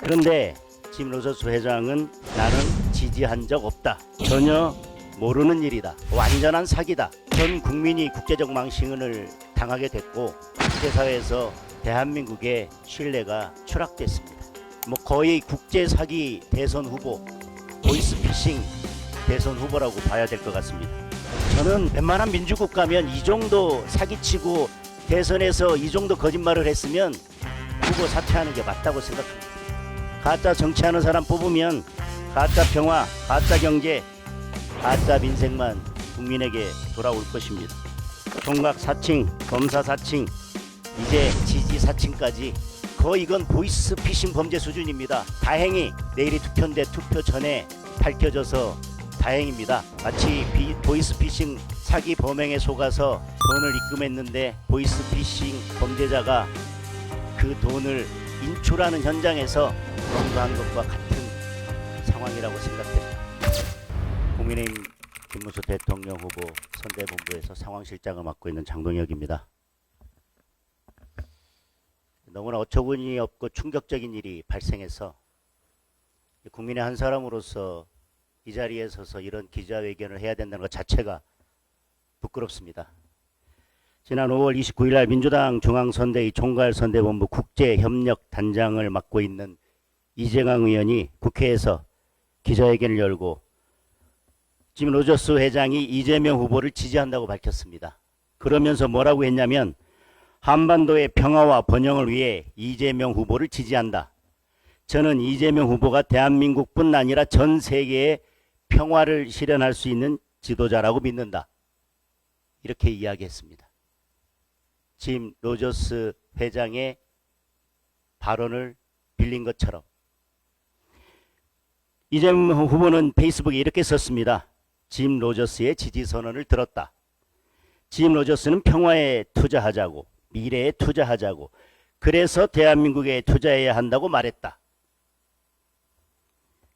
그런데 짐 로저스 회장은 나는 지지한 적 없다. 전혀 모르는 일이다. 완전한 사기다. 전 국민이 국제적 망신을 당하게 됐고 국제사회에서 대한민국의 신뢰가 추락됐습니다. 거의 국제사기 대선 후보, 보이스피싱 대선 후보라고 봐야 될 것 같습니다. 저는 웬만한 민주국 가면 이 정도 사기치고 대선에서 이 정도 거짓말을 했으면 후보 사퇴하는 게 맞다고 생각합니다. 가짜 정치하는 사람 뽑으면 가짜 평화, 가짜 경제, 가짜 민생만 국민에게 돌아올 것입니다. 총각 사칭, 검사 사칭, 이제 지지 사칭까지 거의 이건 보이스피싱 범죄 수준입니다. 다행히 내일이 투표인데 투표 전에 밝혀져서 다행입니다. 마치 보이스피싱 사기 범행에 속아서 돈을 입금했는데 보이스피싱 범죄자가 그 돈을 인출하는 현장에서 검거한 것과 같은 상황이라고 생각됩니다. 국민의힘 김문수 대통령 후보 선대본부에서 상황실장을 맡고 있는 장동혁입니다. 너무나 어처구니 없고 충격적인 일이 발생해서 국민의 한 사람으로서 이 자리에 서서 이런 기자회견을 해야 된다는 것 자체가 부끄럽습니다. 지난 5월 29일 날 민주당 중앙선대위 총괄선대본부 국제협력단장을 맡고 있는 이재강 의원이 국회에서 기자회견을 열고 짐 로저스 회장이 이재명 후보를 지지한다고 밝혔습니다. 그러면서 뭐라고 했냐면 한반도의 평화와 번영을 위해 이재명 후보를 지지한다. 저는 이재명 후보가 대한민국뿐 아니라 전 세계의 평화를 실현할 수 있는 지도자라고 믿는다. 이렇게 이야기했습니다. 짐 로저스 회장의 발언을 빌린 것처럼 이재명 후보는 페이스북에 이렇게 썼습니다. 짐 로저스의 지지 선언을 들었다. 짐 로저스는 평화에 투자하자고, 미래에 투자하자고, 그래서 대한민국에 투자해야 한다고 말했다.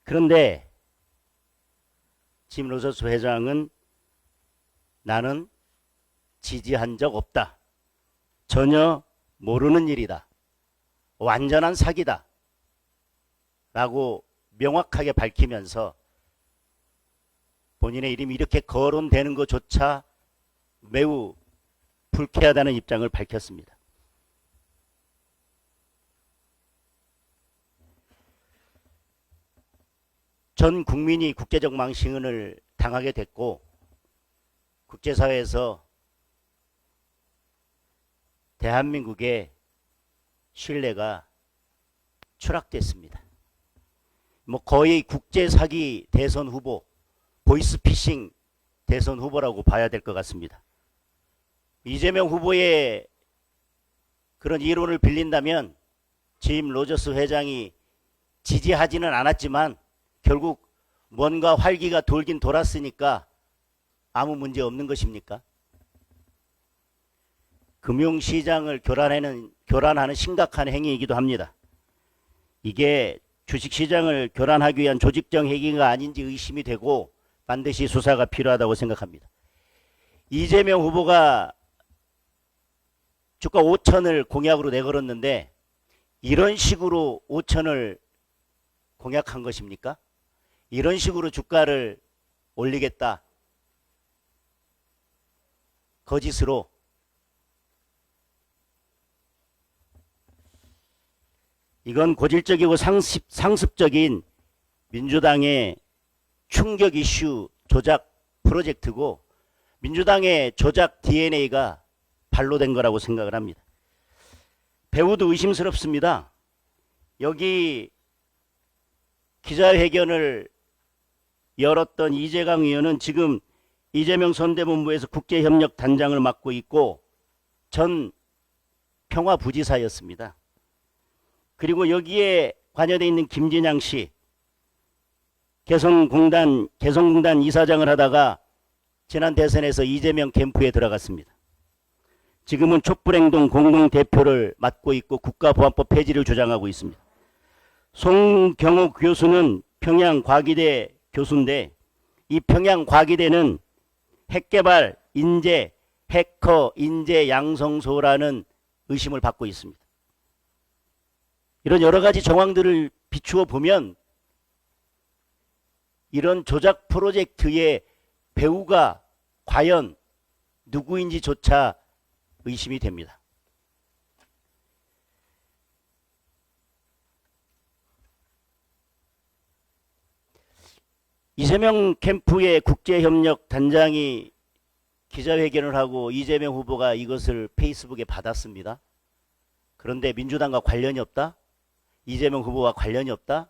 그런데 짐 로저스 회장은 나는 지지한 적 없다. 전혀 모르는 일이다. 완전한 사기다. 라고 명확하게 밝히면서 본인의 이름이 이렇게 거론되는 것조차 매우 불쾌하다는 입장을 밝혔습니다. 전 국민이 국제적 망신을 당하게 됐고 국제사회에서 대한민국의 신뢰가 추락됐습니다. 거의 국제사기 대선 후보, 보이스피싱 대선 후보라고 봐야 될 것 같습니다. 이재명 후보의 그런 이론을 빌린다면 짐 로저스 회장이 지지하지는 않았지만 결국 뭔가 활기가 돌긴 돌았으니까 아무 문제 없는 것입니까? 금융시장을 교란하는 심각한 행위이기도 합니다. 이게 주식시장을 교란하기 위한 조직적 행위가 아닌지 의심이 되고 반드시 수사가 필요하다고 생각합니다. 이재명 후보가 주가 5천을 공약으로 내걸었는데 이런 식으로 5천을 공약한 것입니까? 이런 식으로 주가를 올리겠다. 거짓으로. 이건 고질적이고 상습적인 민주당의 충격 이슈 조작 프로젝트고 민주당의 조작 DNA가 발로된 거라고 생각을 합니다. 배우도 의심스럽습니다. 여기 기자회견을 열었던 이재강 의원은 지금 이재명 선대본부에서 국제협력단장을 맡고 있고 전 평화부지사였습니다. 그리고 여기에 관여되어 있는 김진양 씨, 개성공단 이사장을 하다가 지난 대선에서 이재명 캠프에 들어갔습니다. 지금은 촛불행동 공동대표를 맡고 있고 국가보안법 폐지를 주장하고 있습니다. 송경호 교수는 평양과기대 교수인데 이 평양과기대는 핵개발 인재, 해커 인재 양성소라는 의심을 받고 있습니다. 이런 여러 가지 정황들을 비추어 보면 이런 조작 프로젝트의 배우가 과연 누구인지조차 의심이 됩니다. 이재명 캠프의 국제협력 단장이 기자회견을 하고 이재명 후보가 이것을 페이스북에 받았습니다. 그런데 민주당과 관련이 없다? 이재명 후보와 관련이 없다?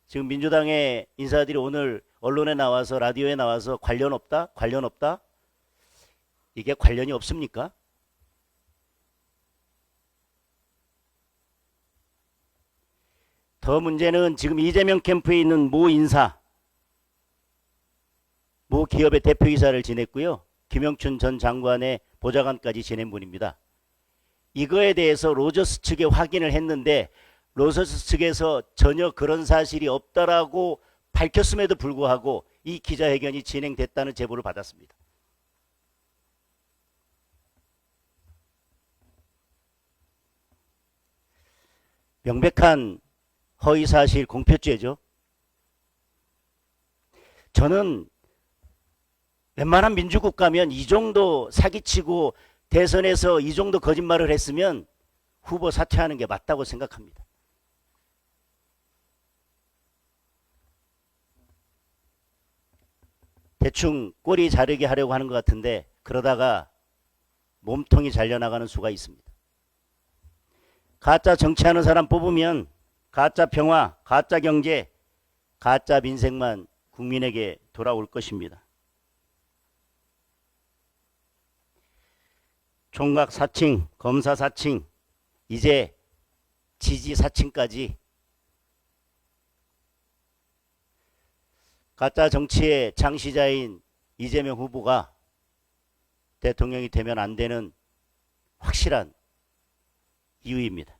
지금 민주당의 인사들이 오늘 언론에 나와서 라디오에 나와서 관련 없다? 관련 없다? 이게 관련이 없습니까? 더 문제는 지금 이재명 캠프에 있는 모 인사, 모 기업의 대표이사를 지냈고요. 김영춘 전 장관의 보좌관까지 지낸 분입니다. 이거에 대해서 로저스 측에 확인을 했는데 로저스 측에서 전혀 그런 사실이 없다라고 밝혔음에도 불구하고 이 기자회견이 진행됐다는 제보를 받았습니다. 명백한 허위사실 공표죄죠. 저는 웬만한 민주국 가면 이 정도 사기치고 대선에서 이 정도 거짓말을 했으면 후보 사퇴하는 게 맞다고 생각합니다. 대충 꼬리 자르게 하려고 하는 것 같은데 그러다가 몸통이 잘려나가는 수가 있습니다. 가짜 정치하는 사람 뽑으면 가짜 평화, 가짜 경제, 가짜 민생만 국민에게 돌아올 것입니다. 총각 사칭, 검사 사칭, 이제 지지 사칭까지 가짜 정치의 창시자인 이재명 후보가 대통령이 되면 안 되는 확실한 이유입니다.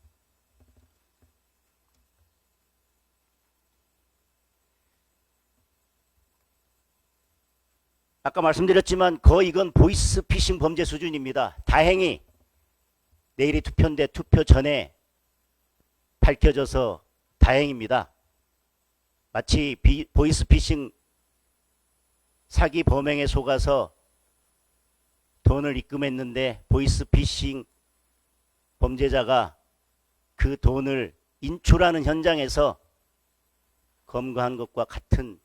아까 말씀드렸지만 거의 이건 보이스피싱 범죄 수준입니다. 다행히 내일이 투표인데 투표 전에 밝혀져서 다행입니다. 마치 보이스피싱 사기 범행에 속아서 돈을 입금했는데 보이스피싱 범죄자가 그 돈을 인출하는 현장에서 검거한 것과 같은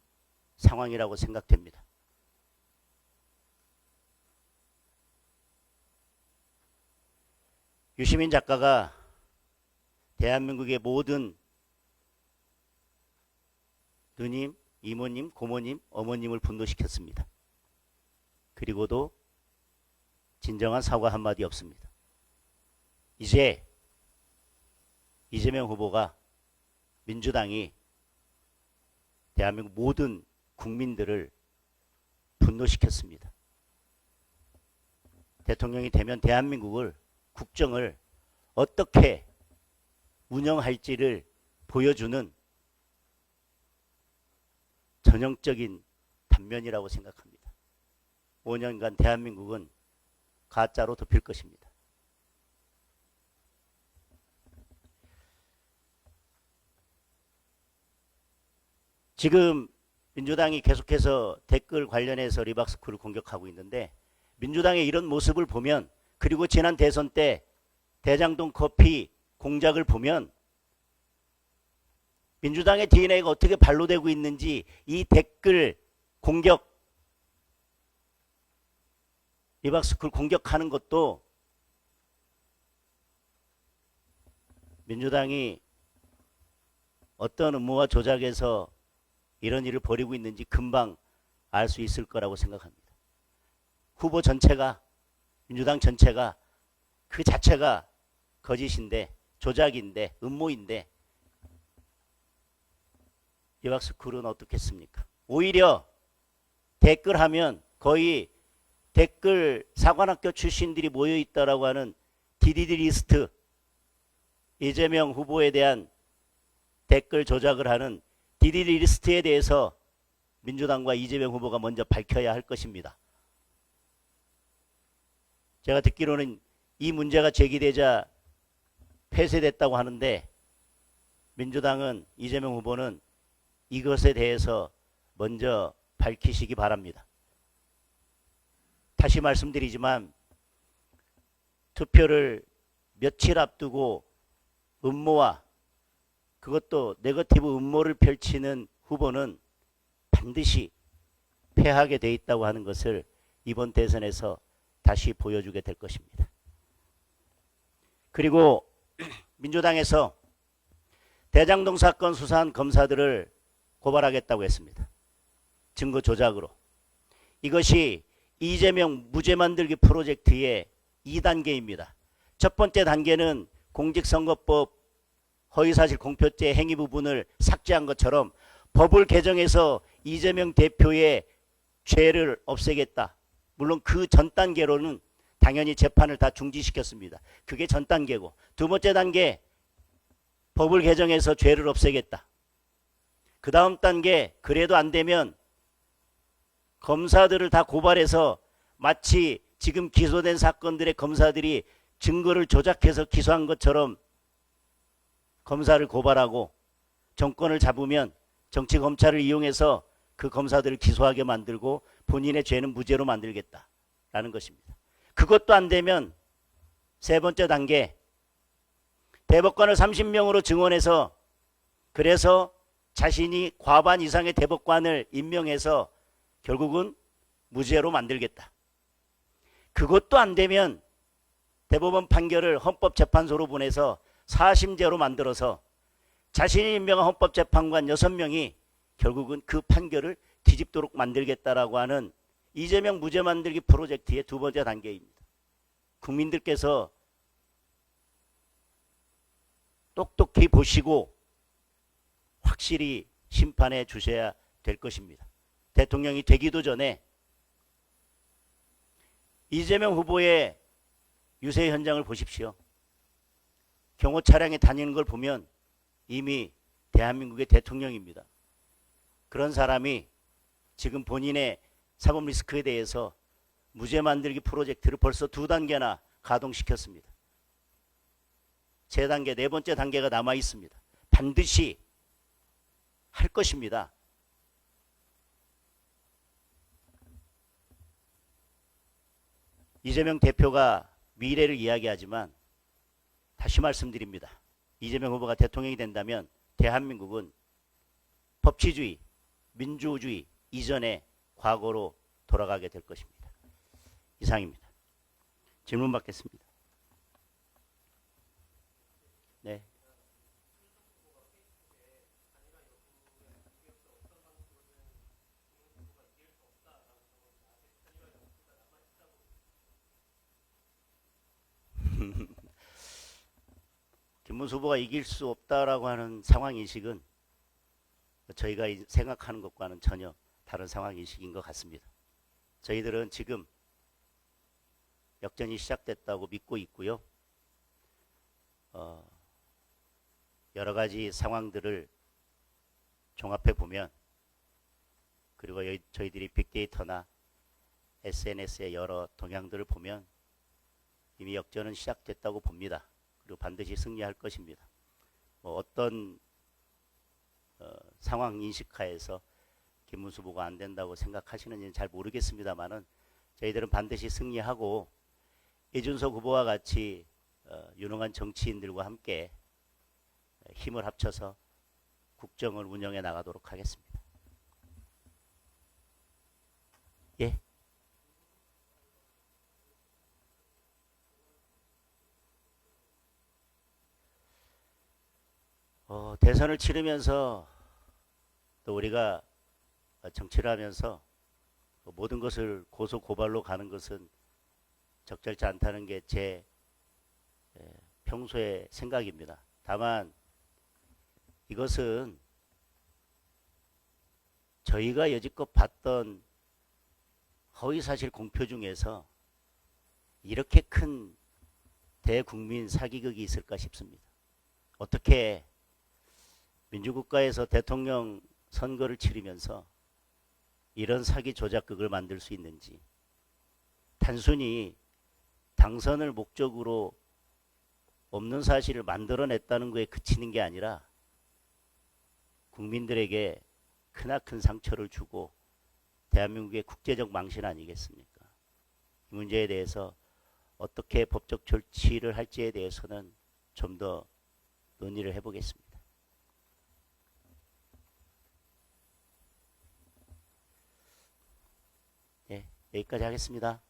상황이라고 생각됩니다. 유시민 작가가 대한민국의 모든 누님, 이모님, 고모님, 어머님을 분노시켰습니다. 그리고도 진정한 사과 한마디 없습니다. 이제 이재명 후보가 민주당이 대한민국 모든 국민들을 분노시켰습니다. 대통령이 되면 대한민국을 국정을 어떻게 운영할지를 보여주는 전형적인 단면이라고 생각합니다. 5년간 대한민국은 가짜로 덮일 것입니다. 지금 민주당이 계속해서 댓글 관련해서 리박스쿨을 공격하고 있는데 민주당의 이런 모습을 보면 그리고 지난 대선 때 대장동 커피 공작을 보면 민주당의 DNA가 어떻게 발로되고 있는지 이 댓글 공격 리박스쿨 공격하는 것도 민주당이 어떤 음모와 조작에서 이런 일을 벌이고 있는지 금방 알 수 있을 거라고 생각합니다. 후보 전체가 민주당 전체가 그 자체가 거짓인데 조작인데 음모인데 리박스쿨은 어떻겠습니까? 오히려 댓글하면 거의 댓글 사관학교 출신들이 모여있다라고 하는 DDD 리스트 이재명 후보에 대한 댓글 조작을 하는 DDD 리스트에 대해서 민주당과 이재명 후보가 먼저 밝혀야 할 것입니다. 제가 듣기로는 이 문제가 제기되자 폐쇄됐다고 하는데 민주당은 이재명 후보는 이것에 대해서 먼저 밝히시기 바랍니다. 다시 말씀드리지만 투표를 며칠 앞두고 음모와 그것도 네거티브 음모를 펼치는 후보는 반드시 패하게 돼 있다고 하는 것을 이번 대선에서 다시 보여주게 될 것입니다. 그리고 민주당에서 대장동 사건 수사한 검사들을 고발하겠다고 했습니다. 증거 조작으로. 이것이 이재명 무죄 만들기 프로젝트의 2단계입니다. 첫 번째 단계는 공직선거법 허위사실 공표죄 행위 부분을 삭제한 것처럼 법을 개정해서 이재명 대표의 죄를 없애겠다. 물론 그 전 단계로는 당연히 재판을 다 중지시켰습니다. 그게 전 단계고, 두 번째 단계 법을 개정해서 죄를 없애겠다. 그 다음 단계 그래도 안 되면 검사들을 다 고발해서 마치 지금 기소된 사건들의 검사들이 증거를 조작해서 기소한 것처럼 검사를 고발하고 정권을 잡으면 정치검찰을 이용해서 그 검사들을 기소하게 만들고 본인의 죄는 무죄로 만들겠다라는 것입니다. 그것도 안 되면 세 번째 단계 대법관을 30명으로 증원해서 그래서 자신이 과반 이상의 대법관을 임명해서 결국은 무죄로 만들겠다. 그것도 안 되면 대법원 판결을 헌법재판소로 보내서 사심제로 만들어서 자신이 임명한 헌법재판관 6명이 결국은 그 판결을 뒤집도록 만들겠다라고 하는 이재명 무죄 만들기 프로젝트의 두 번째 단계입니다. 국민들께서 똑똑히 보시고 확실히 심판해 주셔야 될 것입니다. 대통령이 되기도 전에 이재명 후보의 유세 현장을 보십시오. 경호 차량에 다니는 걸 보면 이미 대한민국의 대통령입니다. 그런 사람이 지금 본인의 사법 리스크에 대해서 무죄 만들기 프로젝트를 벌써 2단계나 가동시켰습니다. 세 단계, 네 번째 단계가 남아 있습니다. 반드시 할 것입니다. 이재명 대표가 미래를 이야기하지만 다시 말씀드립니다. 이재명 후보가 대통령이 된다면 대한민국은 법치주의, 민주주의 이전의 과거로 돌아가게 될 것입니다. 이상입니다. 질문 받겠습니다. 네. 김문수 후보가 이길 수 없다라고 하는 상황인식은 저희가 생각하는 것과는 전혀 다른 상황인식인 것 같습니다. 저희들은 지금 역전이 시작됐다고 믿고 있고요. 여러 가지 상황들을 종합해 보면 그리고 저희들이 빅데이터나 SNS의 여러 동향들을 보면 이미 역전은 시작됐다고 봅니다. 그리고 반드시 승리할 것입니다. 어떤 상황 인식하에서 김문수 후보가 안 된다고 생각하시는지는 잘 모르겠습니다만은 저희들은 반드시 승리하고 이준석 후보와 같이 유능한 정치인들과 함께 힘을 합쳐서 국정을 운영해 나가도록 하겠습니다. 예. 대선을 치르면서 또 우리가 정치를 하면서 모든 것을 고소 고발로 가는 것은 적절치 않다는 게 제 평소의 생각입니다. 다만 이것은 저희가 여지껏 봤던 허위사실 공표 중에서 이렇게 큰 대국민 사기극이 있을까 싶습니다. 어떻게 민주국가에서 대통령 선거를 치르면서 이런 사기 조작극을 만들 수 있는지, 단순히 당선을 목적으로 없는 사실을 만들어냈다는 거에 그치는 게 아니라 국민들에게 크나큰 상처를 주고 대한민국의 국제적 망신 아니겠습니까? 이 문제에 대해서 어떻게 법적 조치를 할지에 대해서는 좀 더 논의를 해보겠습니다. 예, 여기까지 하겠습니다.